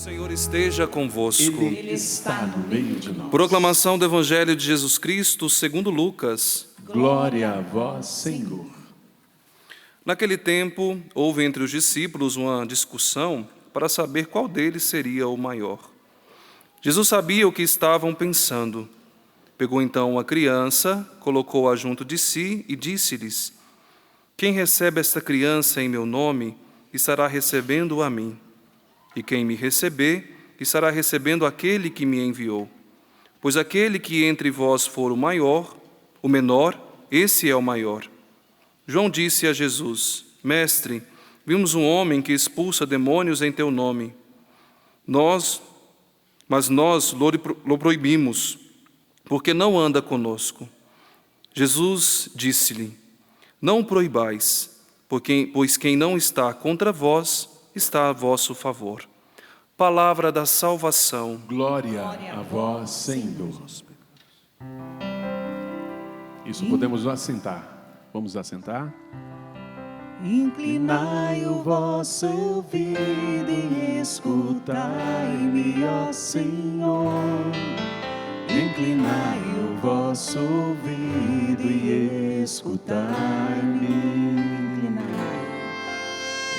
Senhor esteja convosco. Ele está no meio de nós. Proclamação do Evangelho de Jesus Cristo segundo Lucas. Glória a vós, Senhor. Naquele tempo, houve entre os discípulos uma discussão para saber qual deles seria o maior. Jesus sabia o que estavam pensando. Pegou então uma criança, colocou-a junto de si e disse-lhes: Quem recebe esta criança em meu nome, estará recebendo a mim. E quem me receber, estará recebendo aquele que me enviou. Pois aquele que entre vós for o menor, esse é o maior. João disse a Jesus: Mestre, vimos um homem que expulsa demônios em teu nome. Mas nós lo proibimos, porque não anda conosco. Jesus disse-lhe: Não o proibais, pois quem não está contra vós, está a vosso favor. Palavra da salvação. Glória a vós, Senhor. Isso, podemos nos assentar. Vamos assentar? Inclinai o vosso ouvido e escutai-me, ó Senhor. Inclinai o vosso ouvido e escutai-me.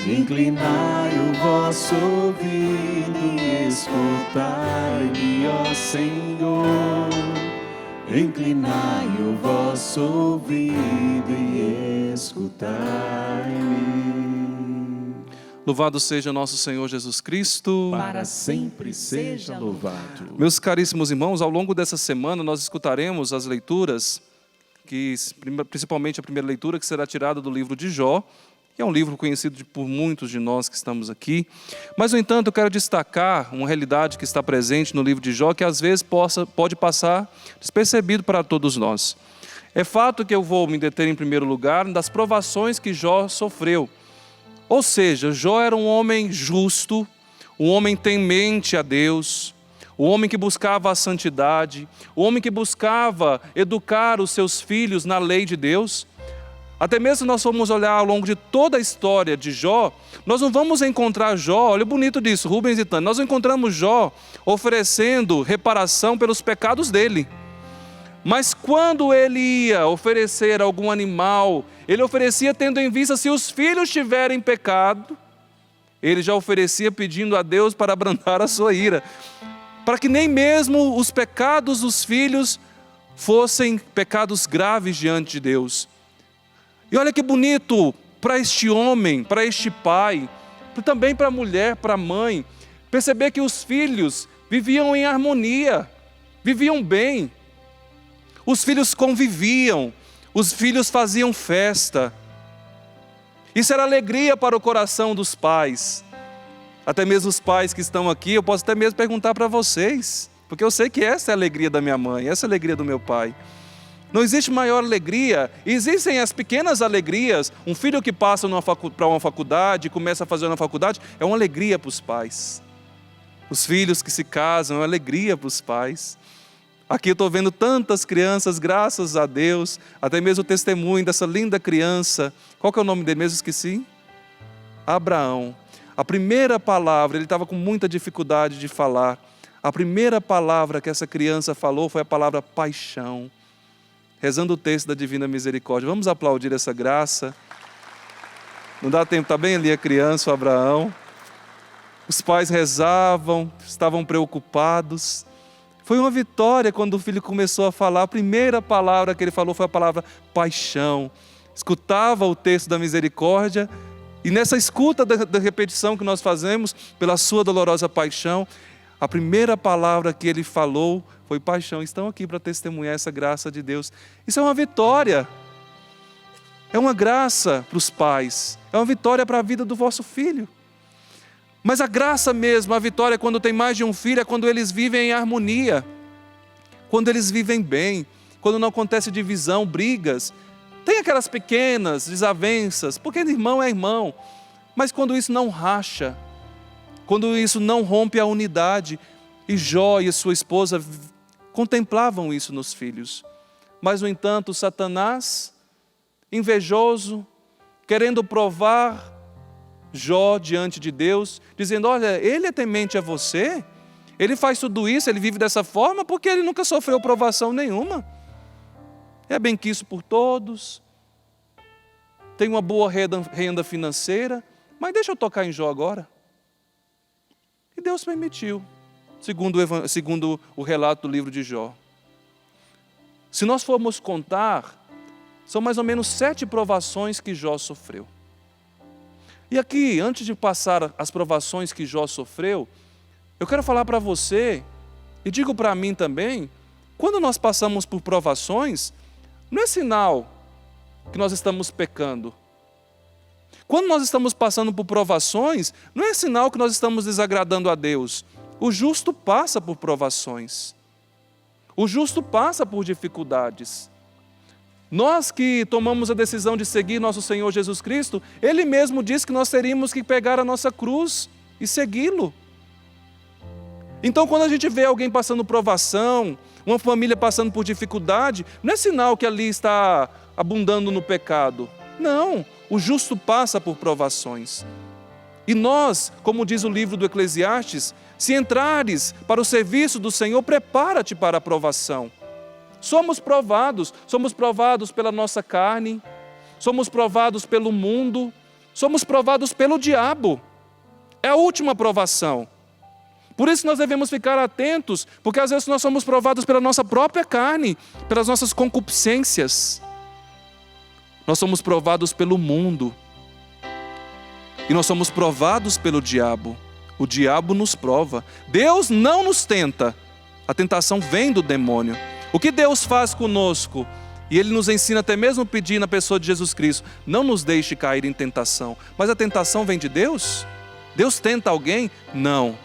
Inclinai o vosso ouvido e escutai-me, ó Senhor. Inclinai o vosso ouvido e escutai-me. Louvado seja nosso Senhor Jesus Cristo. Para sempre seja louvado. Meus caríssimos irmãos, ao longo dessa semana nós escutaremos as leituras, principalmente a primeira leitura, que será tirada do livro de Jó, que é um livro conhecido por muitos de nós que estamos aqui. Mas, no entanto, eu quero destacar uma realidade que está presente no livro de Jó, que às vezes pode passar despercebido para todos nós. É fato que eu vou me deter em primeiro lugar das provações que Jó sofreu. Ou seja, Jó era um homem justo, um homem temente a Deus, um homem que buscava a santidade, um homem que buscava educar os seus filhos na lei de Deus. Até mesmo se nós formos olhar ao longo de toda a história de Jó, nós não vamos encontrar Jó, olha o bonito disso, Rubens e Tânia, nós não encontramos Jó oferecendo reparação pelos pecados dele. Mas quando ele ia oferecer algum animal, ele oferecia tendo em vista se os filhos tiverem pecado, ele já oferecia pedindo a Deus para abrandar a sua ira, para que nem mesmo os pecados dos filhos fossem pecados graves diante de Deus. E olha que bonito para este homem, para este pai, também para a mulher, para a mãe, perceber que os filhos viviam em harmonia, viviam bem. Os filhos conviviam, os filhos faziam festa. Isso era alegria para o coração dos pais. Até mesmo os pais que estão aqui, eu posso até mesmo perguntar para vocês, porque eu sei que essa é a alegria da minha mãe, essa é a alegria do meu pai. Não existe maior alegria, existem as pequenas alegrias. Um filho que passa para uma faculdade, começa a fazer uma faculdade, é uma alegria para os pais. Os filhos que se casam, é uma alegria para os pais. Aqui eu estou vendo tantas crianças, graças a Deus, até mesmo o testemunho dessa linda criança. Qual que é o nome dele mesmo? Esqueci? Abraão. A primeira palavra, ele estava com muita dificuldade de falar. A primeira palavra que essa criança falou foi a palavra paixão. Rezando o texto da Divina Misericórdia. Vamos aplaudir essa graça. Não dá tempo, está bem ali a criança, o Abraão. Os pais rezavam, estavam preocupados. Foi uma vitória quando o filho começou a falar. A primeira palavra que ele falou foi a palavra paixão. Escutava o texto da misericórdia. E nessa escuta da repetição que nós fazemos, pela sua dolorosa paixão, a primeira palavra que ele falou foi paixão. Estão aqui para testemunhar essa graça de Deus. Isso é uma vitória. É uma graça para os pais. É uma vitória para a vida do vosso filho. Mas a graça mesmo, a vitória quando tem mais de um filho, é quando eles vivem em harmonia. Quando eles vivem bem. Quando não acontece divisão, brigas. Tem aquelas pequenas desavenças, porque irmão é irmão. Mas quando isso não racha, quando isso não rompe a unidade, e Jó e sua esposa contemplavam isso nos filhos. Mas, no entanto, Satanás, invejoso, querendo provar Jó diante de Deus, dizendo: olha, ele é temente a você, ele faz tudo isso, ele vive dessa forma porque ele nunca sofreu provação nenhuma. É benquisto por todos, tem uma boa renda financeira, mas deixa eu tocar em Jó agora. E Deus permitiu, segundo o relato do livro de Jó. Se nós formos contar, são mais ou menos 7 provações que Jó sofreu. E aqui, antes de passar as provações que Jó sofreu, eu quero falar para você, e digo para mim também, quando nós passamos por provações, não é sinal que nós estamos pecando. Quando nós estamos passando por provações, não é sinal que nós estamos desagradando a Deus. O justo passa por provações. O justo passa por dificuldades. Nós que tomamos a decisão de seguir nosso Senhor Jesus Cristo, Ele mesmo diz que nós teríamos que pegar a nossa cruz e segui-lo. Então, quando a gente vê alguém passando provação, uma família passando por dificuldade, não é sinal que ali está abundando no pecado. Não, o justo passa por provações. E nós, como diz o livro do Eclesiastes, se entrares para o serviço do Senhor, prepara-te para a provação. Somos provados pela nossa carne, somos provados pelo mundo, somos provados pelo diabo. É a última provação. Por isso nós devemos ficar atentos, porque às vezes nós somos provados pela nossa própria carne, pelas nossas concupiscências. Nós somos provados pelo mundo. E nós somos provados pelo diabo. O diabo nos prova. Deus não nos tenta. A tentação vem do demônio. O que Deus faz conosco? E Ele nos ensina até mesmo pedir na pessoa de Jesus Cristo: não nos deixe cair em tentação. Mas a tentação vem de Deus? Deus tenta alguém? Não.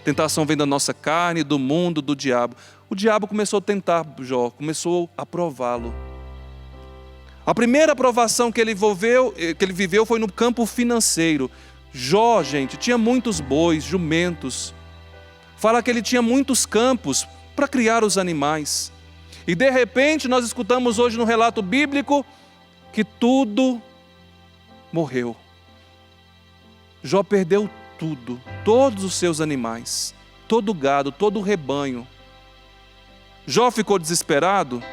Tentação vem da nossa carne, do mundo, do diabo. O diabo começou a tentar Jó, começou a prová-lo. A primeira provação que ele viveu foi no campo financeiro. Jó, gente, tinha muitos bois, jumentos. Fala que ele tinha muitos campos para criar os animais. E de repente nós escutamos hoje no relato bíblico que tudo morreu. Jó perdeu tudo, todos os seus animais, todo o gado, todo o rebanho. Jó ficou desesperado?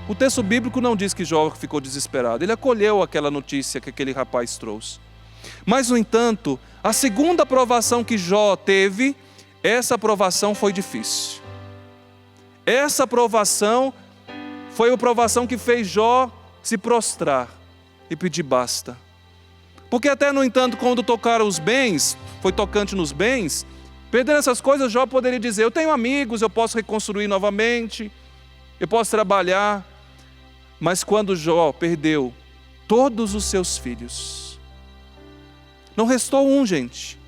O texto bíblico não diz que Jó ficou desesperado. Ele acolheu aquela notícia que aquele rapaz trouxe. Mas, no entanto, a segunda provação que Jó teve, essa provação foi difícil. Essa provação foi a provação que fez Jó se prostrar e pedir basta. Porque até, no entanto, quando tocaram os bens, foi tocante nos bens, perdendo essas coisas, Jó poderia dizer: eu tenho amigos, eu posso reconstruir novamente, eu posso trabalhar. Mas quando Jó perdeu todos os seus filhos, não restou um, gente.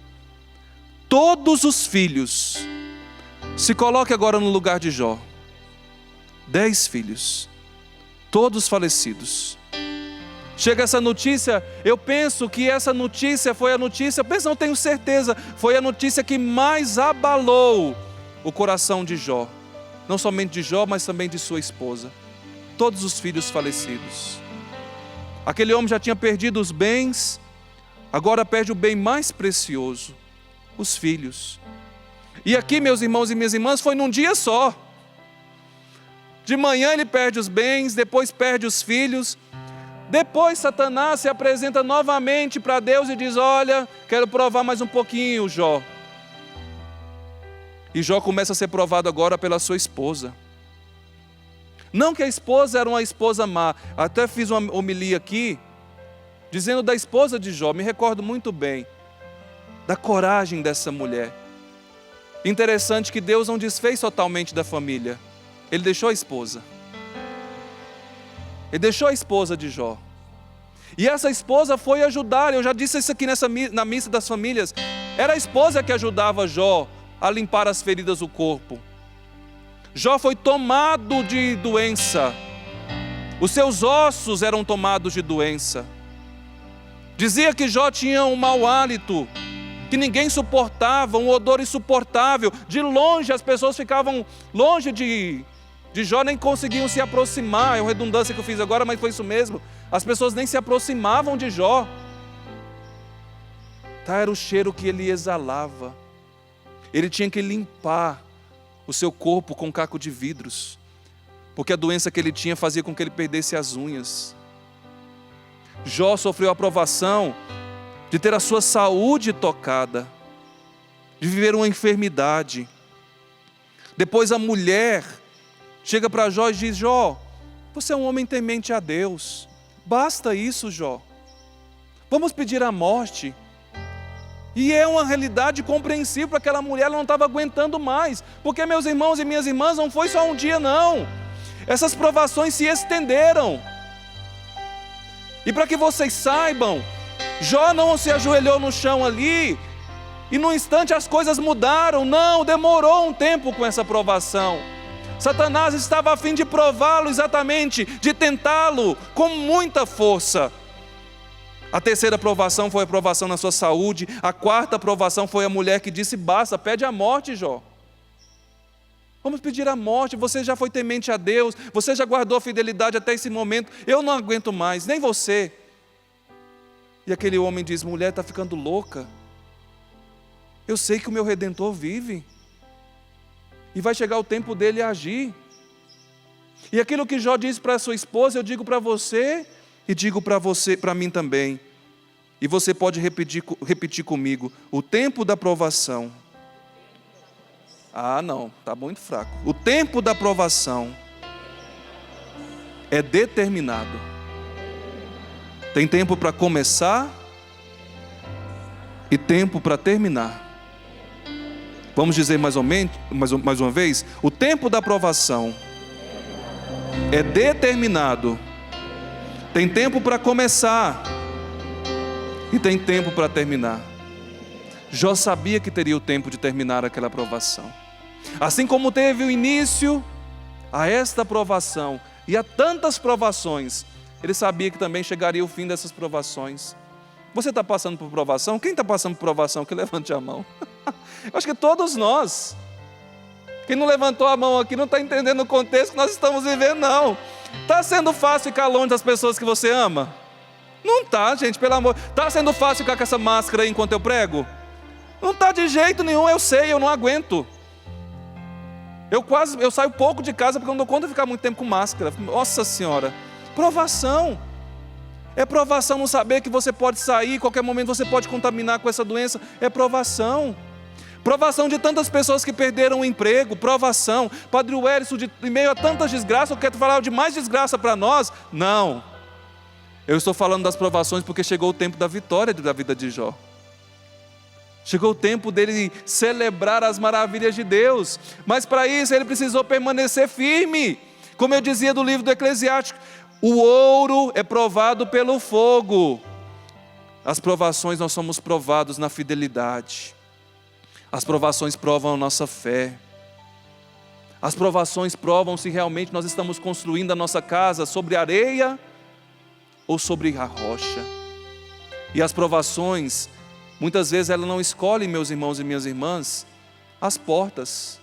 Todos os filhos. Se coloque agora no lugar de Jó. 10 filhos, todos falecidos. Chega essa notícia, eu penso que essa notícia foi a notícia, não tenho certeza, foi a notícia que mais abalou o coração de Jó. Não somente de Jó, mas também de sua esposa. Todos os filhos falecidos. Aquele homem já tinha perdido os bens, agora perde o bem mais precioso, os filhos. E aqui, meus irmãos e minhas irmãs, foi num dia só. De manhã ele perde os bens, depois perde os filhos. Depois Satanás se apresenta novamente para Deus e diz: olha, quero provar mais um pouquinho, Jó. E Jó começa a ser provado agora pela sua esposa. Não que a esposa era uma esposa má. Até fiz uma homilia aqui, dizendo da esposa de Jó. Me recordo muito bem da coragem dessa mulher. Interessante que Deus não desfez totalmente da família. Ele deixou a esposa. Ele deixou a esposa de Jó. E essa esposa foi ajudar. Eu já disse isso aqui na missa das famílias. Era a esposa que ajudava Jó a limpar as feridas do corpo. Jó foi tomado de doença. Os seus ossos eram tomados de doença. Dizia que Jó tinha um mau hálito, que ninguém suportava, um odor insuportável. De longe, as pessoas ficavam longe de Jó, nem conseguiam se aproximar. É uma redundância que eu fiz agora, mas foi isso mesmo. As pessoas nem se aproximavam de Jó. Tal era o cheiro que ele exalava. Ele tinha que limpar o seu corpo com caco de vidros, porque a doença que ele tinha fazia com que ele perdesse as unhas. Jó sofreu a provação de ter a sua saúde tocada, de viver uma enfermidade. Depois a mulher chega para Jó e diz: Jó, você é um homem temente a Deus, basta isso, Jó. Vamos pedir a morte. E é uma realidade compreensível para aquela mulher, ela não estava aguentando mais, porque meus irmãos e minhas irmãs, não foi só um dia não, essas provações se estenderam. E para que vocês saibam, Jó não se ajoelhou no chão ali, e no instante as coisas mudaram, não, demorou um tempo com essa provação. Satanás estava a fim de prová-lo exatamente, de tentá-lo com muita força. A terceira provação foi a provação na sua saúde. A quarta provação foi a mulher que disse: basta, pede a morte, Jó. Vamos pedir a morte, você já foi temente a Deus, você já guardou a fidelidade até esse momento, eu não aguento mais, nem você. E aquele homem diz: mulher, está ficando louca. Eu sei que o meu Redentor vive, e vai chegar o tempo dele agir. E aquilo que Jó disse para sua esposa, eu digo para você, e digo para você, para mim também. E você pode repetir comigo: o tempo da provação. Ah, não, está muito fraco. O tempo da provação é determinado. Tem tempo para começar e tempo para terminar. Vamos dizer mais uma vez: o tempo da provação é determinado. Tem tempo para começar e tem tempo para terminar. Jó sabia que teria o tempo de terminar aquela provação. Assim como teve o início a esta provação e a tantas provações, ele sabia que também chegaria o fim dessas provações. Você está passando por provação? Quem está passando por provação? Que levante a mão. Eu acho que todos nós. Quem não levantou a mão aqui não está entendendo o contexto que nós estamos vivendo, não. Está sendo fácil ficar longe das pessoas que você ama? Não está, gente, pelo amor. Está sendo fácil ficar com essa máscara aí enquanto eu prego? Não está de jeito nenhum, eu sei, eu não aguento. Eu saio pouco de casa porque eu não dou conta de ficar muito tempo com máscara. Nossa Senhora, provação. É provação não saber que você pode sair, qualquer momento você pode contaminar com essa doença. É provação. Provação de tantas pessoas que perderam o emprego, provação. Padre Wellington, em meio a tantas desgraças, eu quero falar de mais desgraça para nós? Não. Eu estou falando das provações porque chegou o tempo da vitória da vida de Jó. Chegou o tempo dele celebrar as maravilhas de Deus. Mas para isso ele precisou permanecer firme. Como eu dizia do livro do Eclesiástico, o ouro é provado pelo fogo. As provações, nós somos provados na fidelidade. As provações provam a nossa fé. As provações provam se realmente nós estamos construindo a nossa casa sobre areia ou sobre a rocha. E as provações, muitas vezes elas não escolhem, meus irmãos e minhas irmãs, as portas.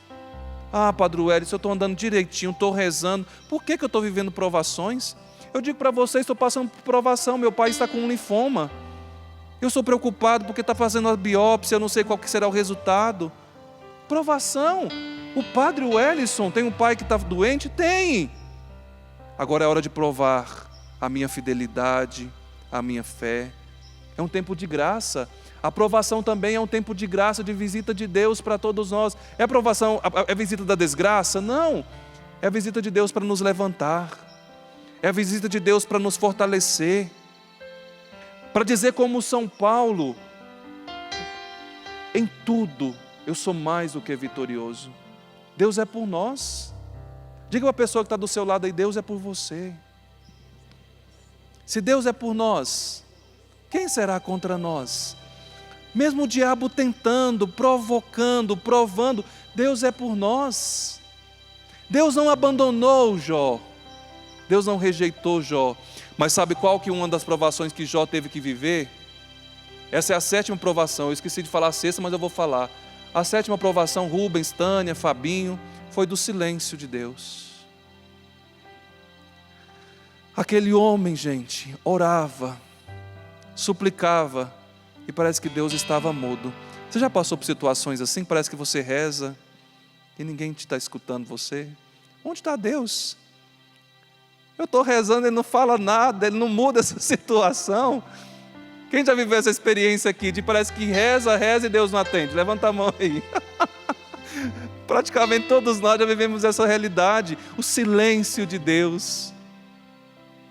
Ah, Padre Wellington, eu estou andando direitinho, estou rezando, por que eu estou vivendo provações? Eu digo para vocês, estou passando por provação, meu pai está com linfoma. Eu sou preocupado porque está fazendo a biópsia, eu não sei qual que será o resultado. Provação. O Padre Wellington tem um pai que está doente? Tem. Agora é hora de provar a minha fidelidade, a minha fé. É um tempo de graça. A provação também é um tempo de graça, de visita de Deus para todos nós. É a provação, é a visita da desgraça? Não. É a visita de Deus para nos levantar. É a visita de Deus para nos fortalecer. Para dizer como São Paulo: em tudo eu sou mais do que vitorioso. Deus é por nós. Diga para a pessoa que está do seu lado aí: Deus é por você. Se Deus é por nós, quem será contra nós? Mesmo o diabo tentando, provocando, provando, Deus é por nós. Deus não abandonou Jó. Deus não rejeitou Jó. Mas sabe qual que uma das provações que Jó teve que viver? Essa é a 7ª provação. Eu esqueci de falar a 6ª, mas eu vou falar. A 7ª provação, Rubens, Tânia, Fabinho, foi do silêncio de Deus. Aquele homem, gente, orava, suplicava, e parece que Deus estava mudo. Você já passou por situações assim? Parece que você reza e ninguém está escutando você. Onde está Deus? Eu estou rezando, Ele não fala nada, Ele não muda essa situação. Quem já viveu essa experiência aqui de parece que reza e Deus não atende? Levanta a mão aí. Praticamente todos nós já vivemos essa realidade, o silêncio de Deus.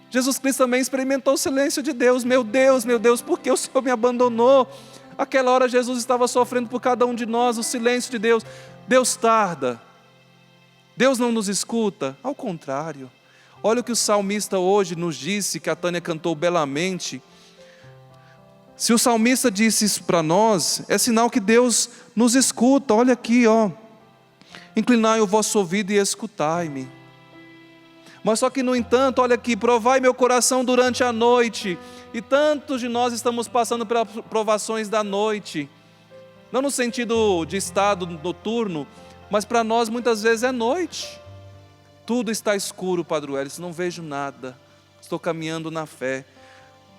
Jesus Cristo também experimentou o silêncio de Deus. Meu Deus, por que o Senhor me abandonou? Aquela hora Jesus estava sofrendo por cada um de nós, o silêncio de Deus. Deus tarda, Deus não nos escuta, ao contrário. Olha o que o salmista hoje nos disse, que a Tânia cantou belamente. Se o salmista disse isso para nós, é sinal que Deus nos escuta. Olha aqui, ó. Inclinai o vosso ouvido e escutai-me. Mas só que, no entanto, olha aqui, provai meu coração durante a noite. E tantos de nós estamos passando pelas provações da noite. Não no sentido de estado noturno, mas para nós muitas vezes é noite. Tudo está escuro, Padre Wellington, não vejo nada. Estou caminhando na fé.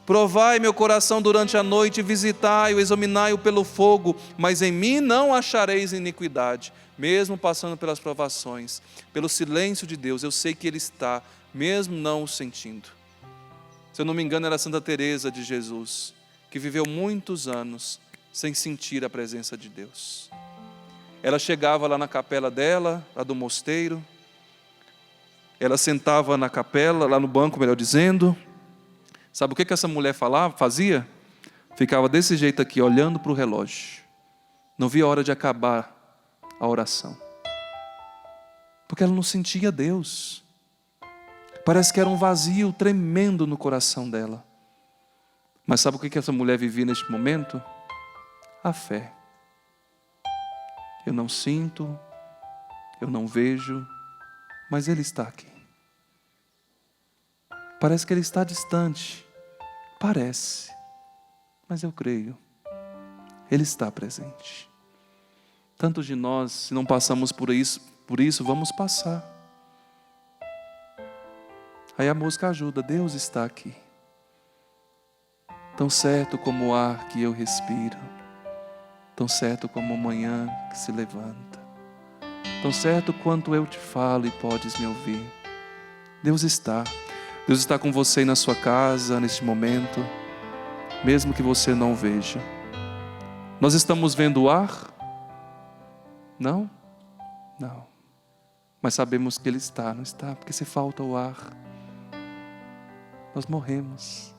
Provai meu coração durante a noite, visitai-o, examinai-o pelo fogo, mas em mim não achareis iniquidade. Mesmo passando pelas provações, pelo silêncio de Deus, eu sei que Ele está, mesmo não o sentindo. Se eu não me engano, era Santa Teresa de Jesus, que viveu muitos anos sem sentir a presença de Deus. Ela chegava lá na capela dela, lá do mosteiro, ela sentava na capela, lá no banco, melhor dizendo. Sabe o que essa mulher fazia? Ficava desse jeito aqui, olhando para o relógio. Não via a hora de acabar a oração. Porque ela não sentia Deus. Parece que era um vazio tremendo no coração dela. Mas sabe o que essa mulher vivia neste momento? A fé. Eu não sinto, eu não vejo, mas Ele está aqui. Parece que Ele está distante. Parece, mas eu creio. Ele está presente. Tantos de nós, se não passamos por isso, vamos passar. Aí a música ajuda, Deus está aqui. Tão certo como o ar que eu respiro, tão certo como a manhã que se levanta, tão certo quanto eu te falo e podes me ouvir. Deus está com você aí na sua casa, neste momento, mesmo que você não veja. Nós estamos vendo o ar? Não? Não. Mas sabemos que Ele está, não está? Porque se falta o ar, nós morremos.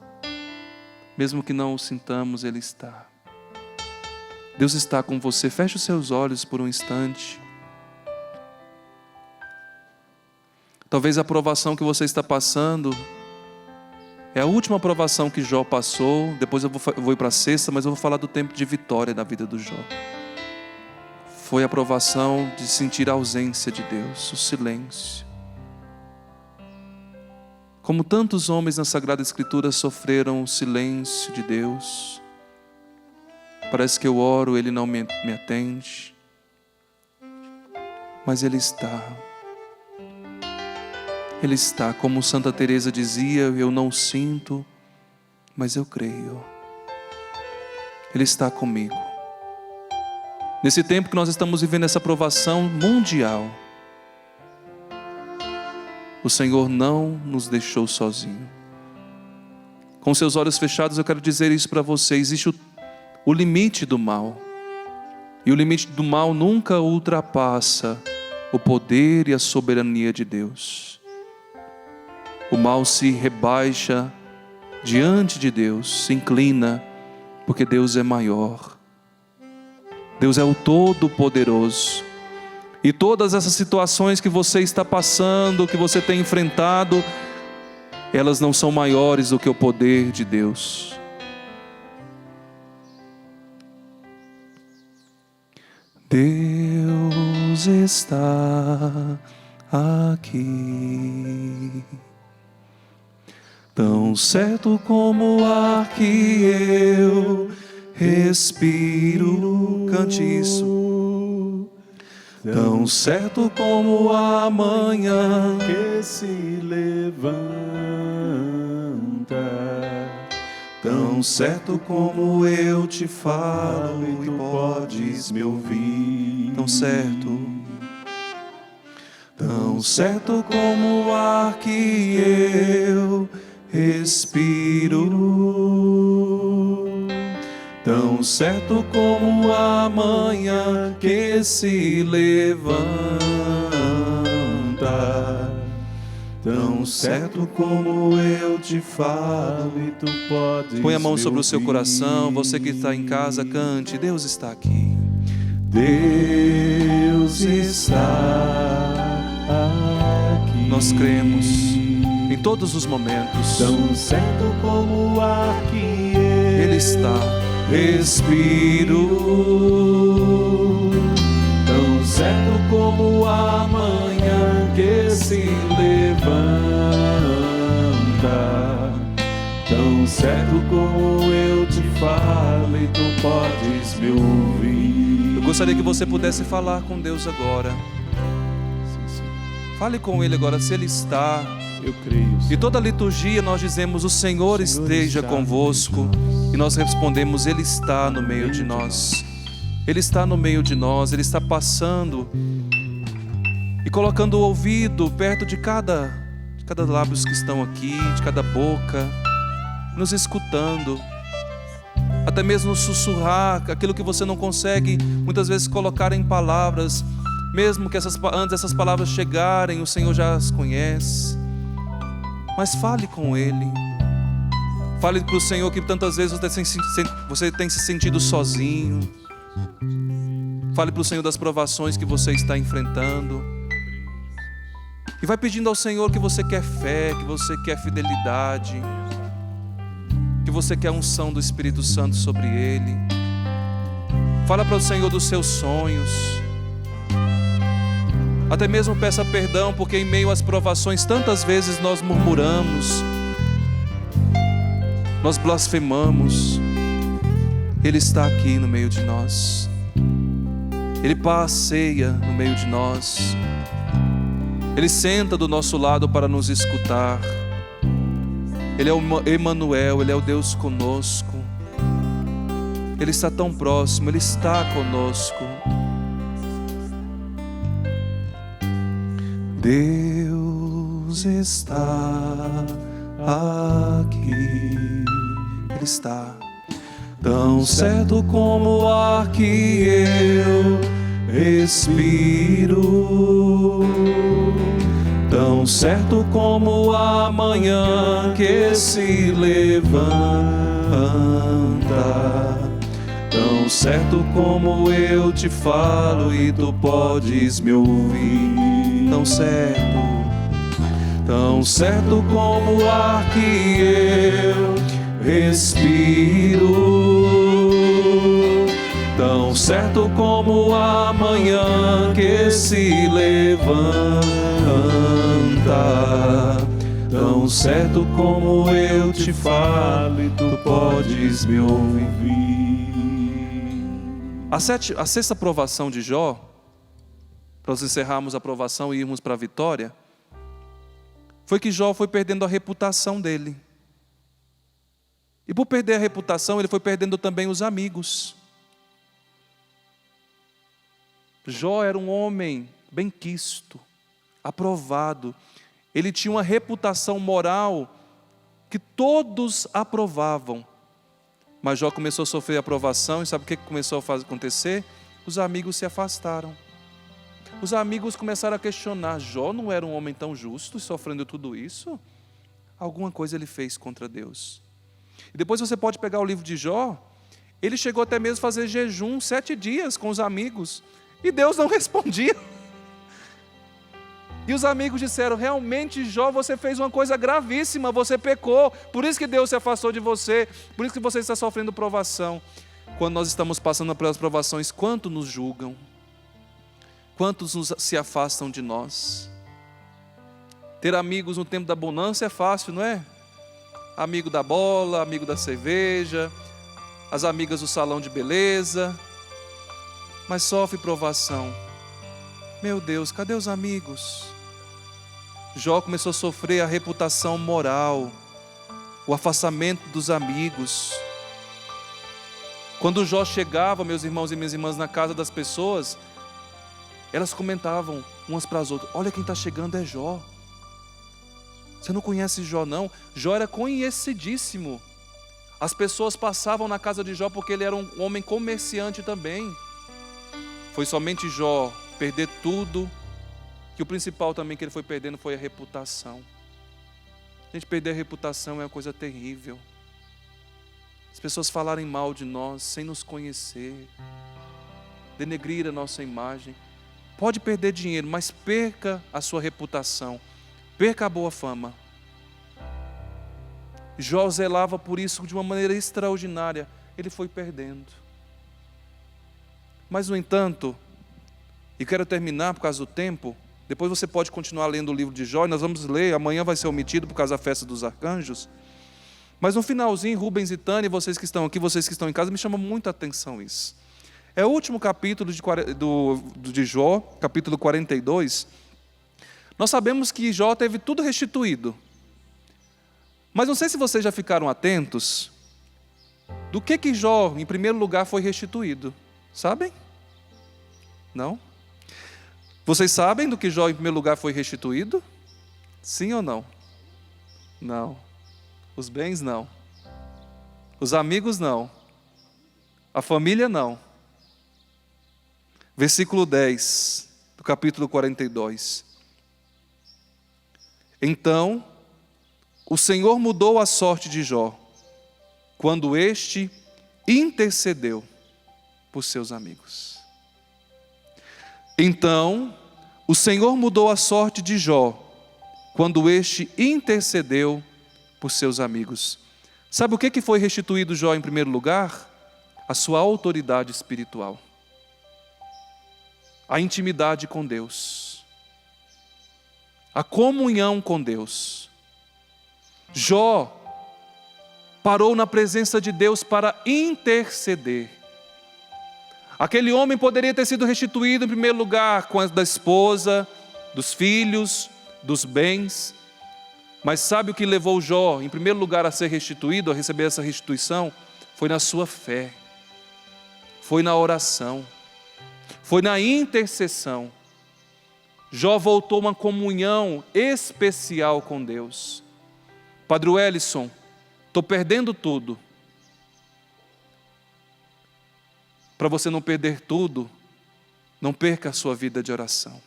Mesmo que não o sintamos, Ele está. Deus está com você. Feche os seus olhos por um instante. Talvez a provação que você está passando é a última provação que Jó passou. Depois eu vou ir para a sexta, mas eu vou falar do tempo de vitória da vida do Jó. Foi a provação de sentir a ausência de Deus, o silêncio. Como tantos homens na Sagrada Escritura sofreram o silêncio de Deus. Parece que eu oro, Ele não me atende. Mas Ele está. Ele está, como Santa Teresa dizia, eu não sinto, mas eu creio. Ele está comigo. Nesse tempo que nós estamos vivendo essa provação mundial, o Senhor não nos deixou sozinhos. Com seus olhos fechados, eu quero dizer isso para você. Existe o limite do mal. E o limite do mal nunca ultrapassa o poder e a soberania de Deus. O mal se rebaixa diante de Deus, se inclina, porque Deus é maior. Deus é o Todo-Poderoso. E todas essas situações que você está passando, que você tem enfrentado, elas não são maiores do que o poder de Deus. Deus está aqui, tão certo como o ar que eu respiro. Cante isso. Tão certo como a manhã que se levanta, Tão certo como eu te falo e tu podes me ouvir. Tão certo. Tão certo como o ar que eu respiro. Tão certo como a manhã que se levanta. Tão certo como eu te falo e tu podes. Põe a mão sobre o seu coração. Você que está em casa, cante. Deus está aqui. Deus está aqui. Nós cremos em todos os momentos. Tão certo como o ar que Ele está. Respiro. Tão certo como a manhã que se levanta. Tão certo como eu te falo e tu podes me ouvir. Eu gostaria que você pudesse falar com Deus agora. Fale com Ele agora, se Ele está. Eu creio. E toda a liturgia nós dizemos: o Senhor esteja convosco. E nós respondemos: Ele está no meio de nós. Ele está no meio de nós. Ele está passando e colocando o ouvido perto de cada lábios que estão aqui, de cada boca, nos escutando. Até mesmo sussurrar aquilo que você não consegue muitas vezes colocar em palavras. Mesmo que antes dessas palavras chegarem, o Senhor já as conhece. Mas fale com Ele. Fale para o Senhor que tantas vezes você tem se sentido sozinho. Fale para o Senhor das provações que você está enfrentando. E vai pedindo ao Senhor que você quer fé, que você quer fidelidade, que você quer a unção do Espírito Santo sobre Ele. Fala para o Senhor dos seus sonhos. Até mesmo peça perdão, porque em meio às provações tantas vezes nós murmuramos, nós blasfemamos. Ele está aqui no meio de nós. Ele passeia no meio de nós. Ele senta do nosso lado para nos escutar. Ele é o Emanuel, Ele é o Deus conosco. Ele está tão próximo, Ele está conosco. Deus está aqui. Ele está tão certo como o ar que eu respiro. Tão certo como a manhã que se levanta. Tão certo como eu te falo e tu podes me ouvir. Tão certo como o ar que eu respiro. Tão certo como a manhã que se levanta. Tão certo como eu te falo e tu podes me ouvir. A sexta provação de Jó, para nós encerrarmos a provação e irmos para a vitória, foi que Jó foi perdendo a reputação dele. E por perder a reputação, ele foi perdendo também os amigos. Jó era um homem benquisto, aprovado. Ele tinha uma reputação moral que todos aprovavam. Mas Jó começou a sofrer aprovação, e sabe o que começou a acontecer? Os amigos se afastaram. Os amigos começaram a questionar: Jó não era um homem tão justo e sofrendo tudo isso? Alguma coisa ele fez contra Deus. E depois você pode pegar o livro de Jó. Ele chegou até mesmo a fazer jejum 7 dias com os amigos, e Deus não respondia. E os amigos disseram: realmente, Jó, você fez uma coisa gravíssima, você pecou, por isso que Deus se afastou de você, por isso que você está sofrendo provação. Quando nós estamos passando pelas provações, quantos nos julgam? Quantos se afastam de nós? Ter amigos no tempo da bonança é fácil, não é? Amigo da bola, amigo da cerveja, as amigas do salão de beleza, mas sofre provação. Meu Deus, cadê os amigos? Jó começou a sofrer a reputação moral. o afastamento dos amigos. Quando Jó chegava, meus irmãos e minhas irmãs, na casa das pessoas, elas comentavam umas para as outras: olha quem está chegando é Jó. Você não conhece Jó não? Jó era conhecidíssimo. As pessoas passavam na casa de Jó porque ele era um homem comerciante também. Foi somente Jó perder tudo, que o principal também que ele foi perdendo foi a reputação. Gente, perder a reputação é uma coisa terrível. As pessoas falarem mal de nós sem nos conhecer, denegrir a nossa imagem. Pode perder dinheiro, mas perca a sua reputação, perca a boa fama. Jó zelava por isso de uma maneira extraordinária. Ele foi perdendo. Mas, no entanto, e quero terminar por causa do tempo, depois você pode continuar lendo o livro de Jó, e nós vamos ler, amanhã vai ser omitido por causa da festa dos arcanjos. Mas no finalzinho, Rubens e Tânia, vocês que estão aqui, vocês que estão em casa, me chama muita atenção isso. É o último capítulo de Jó, capítulo 42. Nós sabemos que Jó teve tudo restituído. Mas não sei se vocês já ficaram atentos do que Jó, em primeiro lugar, foi restituído. Sabem? Não? Vocês sabem do que Jó, em primeiro lugar, foi restituído? Sim ou não? Não. Os bens, não. Os amigos, não. A família, não. Versículo 10, do capítulo 42. Então, o Senhor mudou a sorte de Jó, quando este intercedeu por seus amigos. Então, o Senhor mudou a sorte de Jó, quando este intercedeu por seus amigos. Sabe o que foi restituído Jó em primeiro lugar? A sua autoridade espiritual. A intimidade com Deus. A comunhão com Deus. Jó parou na presença de Deus para interceder. Aquele homem poderia ter sido restituído em primeiro lugar com a da esposa, dos filhos, dos bens. Mas sabe o que levou Jó, em primeiro lugar, a ser restituído, a receber essa restituição? Foi na sua fé, foi na oração, foi na intercessão. Jó voltou a uma comunhão especial com Deus. Padre Wellison, estou perdendo tudo. Para você não perder tudo, não perca a sua vida de oração.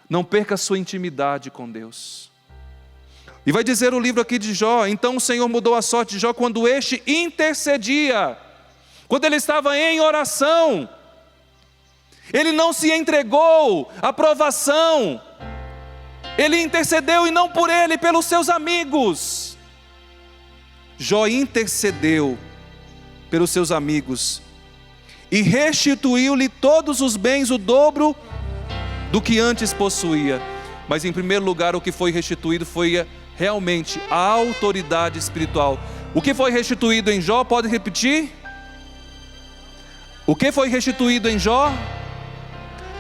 Não perca a sua intimidade com Deus. E vai dizer o livro aqui de Jó: então o Senhor mudou a sorte de Jó quando este intercedia, quando ele estava em oração. Ele não se entregou à provação, ele intercedeu, e não por ele, pelos seus amigos. Jó intercedeu pelos seus amigos e restituiu-lhe todos os bens, o dobro do que antes possuía. Mas em primeiro lugar, o que foi restituído foi realmente a autoridade espiritual. O que foi restituído em Jó? Pode repetir? O que foi restituído em Jó?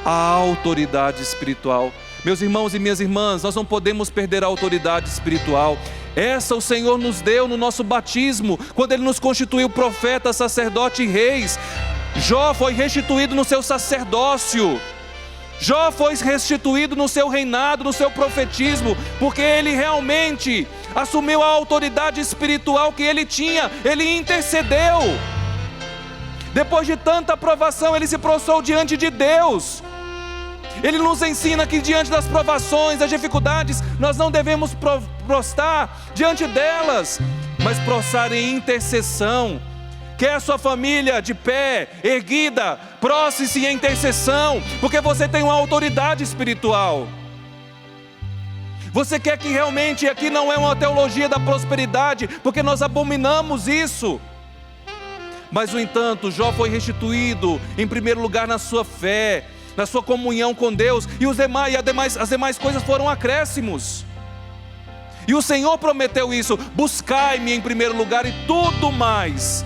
A autoridade espiritual. Meus irmãos e minhas irmãs, nós não podemos perder a autoridade espiritual. Essa o Senhor nos deu no nosso batismo, quando Ele nos constituiu profeta, sacerdote e reis. Jó foi restituído no seu sacerdócio. Jó foi restituído no seu reinado, no seu profetismo, porque ele realmente assumiu a autoridade espiritual que ele tinha. Ele intercedeu. Depois de tanta provação, ele se prostrou diante de Deus. Ele nos ensina que diante das provações, das dificuldades, nós não devemos prostrar diante delas, mas prostrar em intercessão. Quer a sua família de pé, erguida, prostre-se em intercessão, porque você tem uma autoridade espiritual. Você quer que realmente, aqui não é uma teologia da prosperidade, porque nós abominamos isso. Mas, no entanto, Jó foi restituído, em primeiro lugar, na sua fé, na sua comunhão com Deus, e as demais coisas foram acréscimos. E o Senhor prometeu isso: buscai-me em primeiro lugar, e tudo mais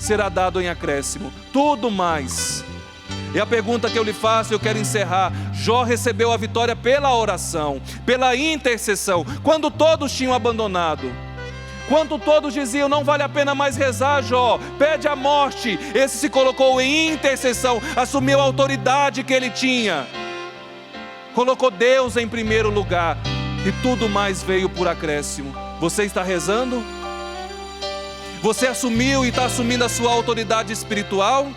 será dado em acréscimo, tudo mais. E a pergunta que eu lhe faço, eu quero encerrar: Jó recebeu a vitória pela oração, pela intercessão, quando todos tinham abandonado. Quando todos diziam, não vale a pena mais rezar, Jó, pede a morte, esse se colocou em intercessão, assumiu a autoridade que ele tinha, colocou Deus em primeiro lugar, e tudo mais veio por acréscimo. Você está rezando? Você assumiu e está assumindo a sua autoridade espiritual?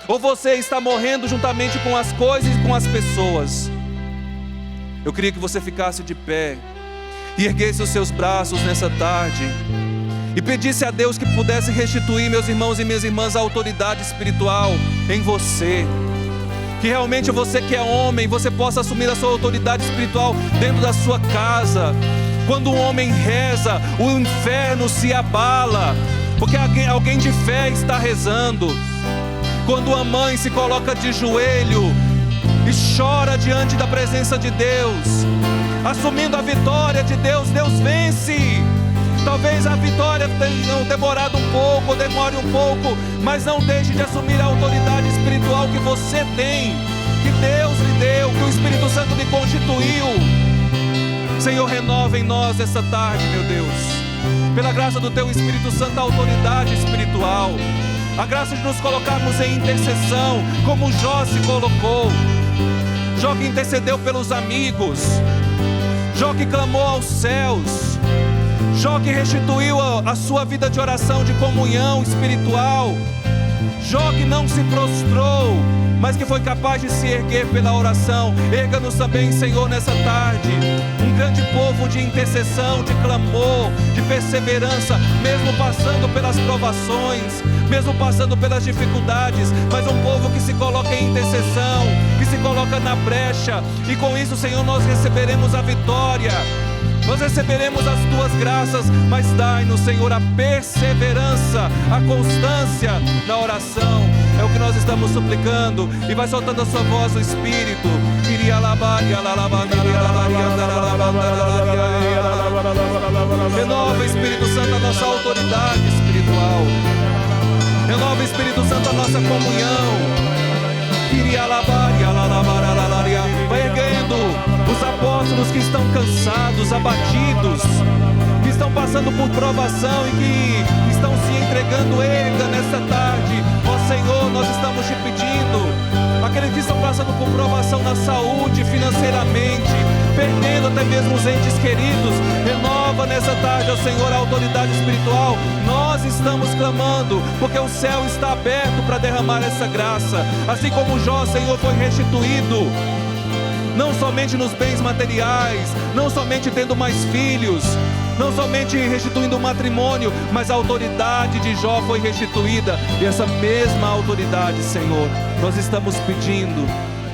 Ou você está morrendo juntamente com as coisas e com as pessoas? Eu queria que você ficasse de pé e erguesse os seus braços nessa tarde e pedisse a Deus que pudesse restituir, meus irmãos e minhas irmãs, a autoridade espiritual em você. Que realmente você que é homem, você possa assumir a sua autoridade espiritual dentro da sua casa. Quando um homem reza, o inferno se abala, porque alguém de fé está rezando. Quando a mãe se coloca de joelho e chora diante da presença de Deus, assumindo a vitória de Deus, Deus vence. Talvez a vitória tenha demorado um pouco, ou demore um pouco, mas não deixe de assumir a autoridade espiritual que você tem, que Deus lhe deu, que o Espírito Santo lhe constituiu. Senhor, renova em nós essa tarde, meu Deus, pela graça do Teu Espírito Santo, a autoridade espiritual, a graça de nos colocarmos em intercessão, como Jó se colocou. Jó que intercedeu pelos amigos, Jó que clamou aos céus, Jó que restituiu a sua vida de oração, de comunhão espiritual, Jó que não se prostrou, mas que foi capaz de se erguer pela oração. Erga-nos também, Senhor, nessa tarde, um grande povo de intercessão, de clamor, de perseverança, mesmo passando pelas provações, mesmo passando pelas dificuldades, mas um povo que se coloca em intercessão, que se coloca na brecha, e com isso, Senhor, nós receberemos a vitória, nós receberemos as Tuas graças, mas dai-nos, Senhor, a perseverança, a constância na oração. É o que nós estamos suplicando. E vai soltando a sua voz o Espírito. Renova, Espírito Santo, a nossa autoridade espiritual. Renova, Espírito Santo, a nossa comunhão. Vai erguendo os apóstolos que estão cansados, abatidos, que estão passando por provação e que estão se entregando. Erga nessa tarde, ó Senhor, nós estamos te pedindo. Aqueles que estão passando por provação na saúde, financeiramente, perdendo até mesmo os entes queridos, renova nessa tarde, ó Senhor, a autoridade espiritual. Nós estamos clamando, porque o céu está aberto para derramar essa graça. Assim como Jó, Senhor, foi restituído, não somente nos bens materiais, não somente tendo mais filhos, não somente restituindo o matrimônio, mas a autoridade de Jó foi restituída. E essa mesma autoridade, Senhor, nós estamos pedindo,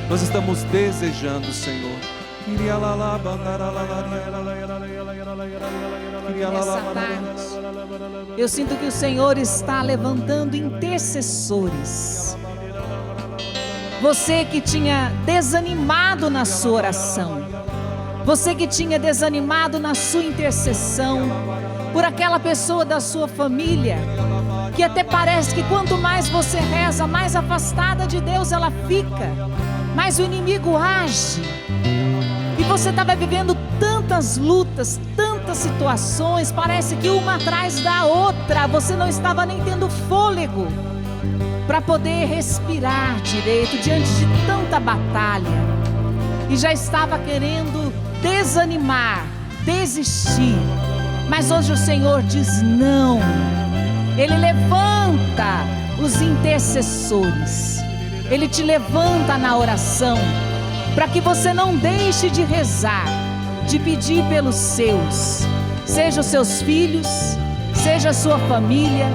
nós estamos desejando, Senhor. Nessa tarde, eu sinto que o Senhor está levantando intercessores. Você que tinha desanimado na sua oração, você que tinha desanimado na sua intercessão, por aquela pessoa da sua família, que até parece que quanto mais você reza, mais afastada de Deus ela fica, mais o inimigo age. E você estava vivendo tantas lutas, tantas situações, parece que uma atrás da outra, você não estava nem tendo fôlego para poder respirar direito diante de tanta batalha, e já estava querendo desanimar, desistir, mas hoje o Senhor diz não. Ele levanta os intercessores, Ele te levanta na oração, para que você não deixe de rezar, de pedir pelos seus, seja os seus filhos, seja a sua família,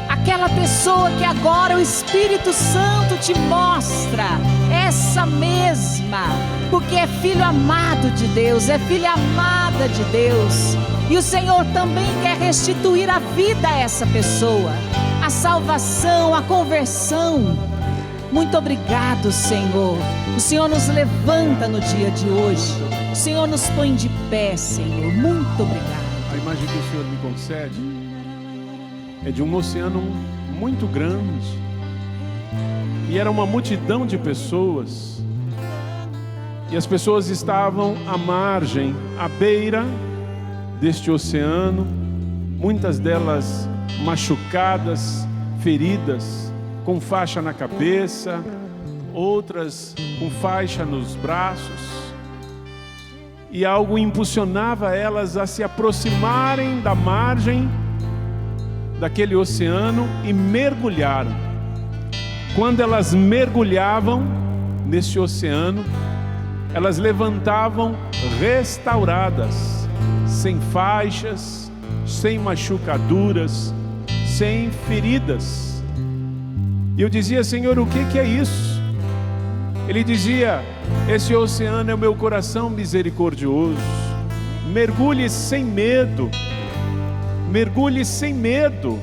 aquela pessoa que agora o Espírito Santo te mostra, essa mesma, porque é filho amado de Deus, é filha amada de Deus, e o Senhor também quer restituir a vida a essa pessoa, a salvação, a conversão. Muito obrigado, Senhor. O Senhor nos levanta no dia de hoje, o Senhor nos põe de pé, Senhor. Muito obrigado. A imagem que o Senhor me concede é de um oceano muito grande, e era uma multidão de pessoas, e as pessoas estavam à margem, à beira deste oceano, muitas delas machucadas, feridas, com faixa na cabeça, outras com faixa nos braços. E algo impulsionava elas a se aproximarem da margem daquele oceano e mergulharam. Quando elas mergulhavam nesse oceano, elas levantavam restauradas, sem faixas, sem machucaduras, sem feridas. E eu dizia: Senhor, o que é isso? Ele dizia: esse oceano é o meu coração misericordioso. Mergulhe sem medo, mergulhe sem medo,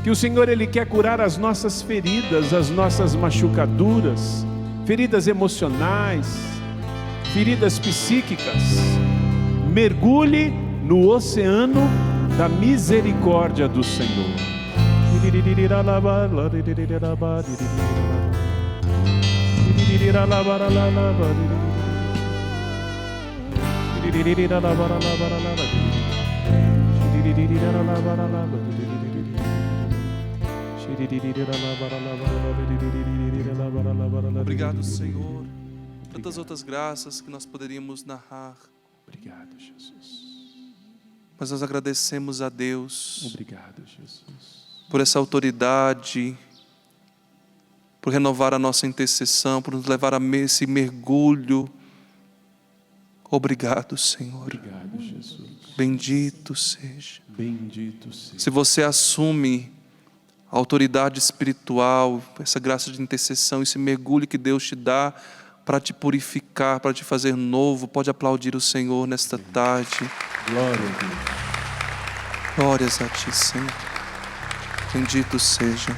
que o Senhor, Ele quer curar as nossas feridas, as nossas machucaduras, feridas emocionais, feridas psíquicas. Mergulhe no oceano da misericórdia do Senhor. Obrigado, Senhor. Tantas outras graças que nós poderíamos narrar. Obrigado, Jesus. Mas nós agradecemos a Deus. Obrigado, Jesus. Por essa autoridade, por renovar a nossa intercessão, por nos levar a esse mergulho. Obrigado, Senhor. Obrigado, Jesus. Bendito seja. Bendito seja. Se você assume a autoridade espiritual, essa graça de intercessão, esse mergulho que Deus te dá para te purificar, para te fazer novo, pode aplaudir o Senhor nesta tarde. Glória a Deus. Glórias a ti, Senhor. Bendito seja.